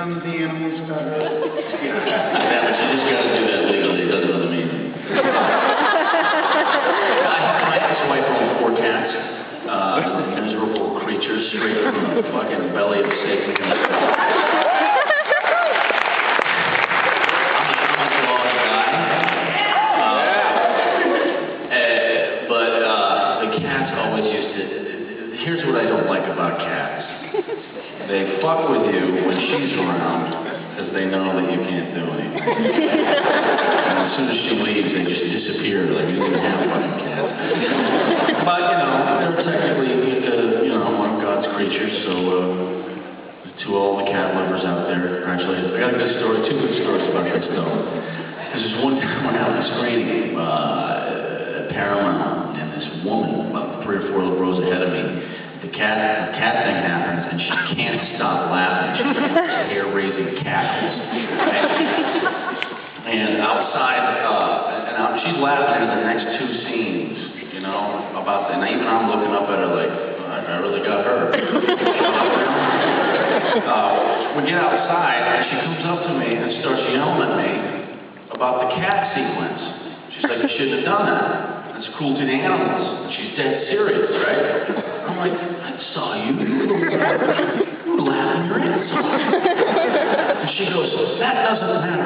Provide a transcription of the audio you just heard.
some of the animals got hurt. Yeah, but you just gotta do that legally. It doesn't really mean. I had my ex-wife owned 4 cats. Miserable creatures straight from the fucking belly of Satan. I'm a dog guy. But the cats always used to. Here's what I don't like about cats. They fuck with you when she's around, because they know that you can't do anything. And as soon as she leaves, they just disappear, like you didn't have a fucking cat. But, you know, they're technically, one of God's creatures, so to all the cat lovers out there, congratulations. I got a good story, 2 good stories about this, though. There's this one time when I was screening at Paramount, and this woman, about 3 or 4 rows ahead of me, the cat thing happens, and she can't stop laughing. She's got hair-raising cackles. And outside, she's laughing at the next 2 scenes, about that. And even I'm looking up at her like, I really got her. We get outside, and she comes up to me and starts yelling at me about the cat sequence. She's like, you shouldn't have done that. It's cruel to the animals. She's dead serious, right? I'm like, I saw you. You were laughing your ass off. And she goes, that doesn't matter.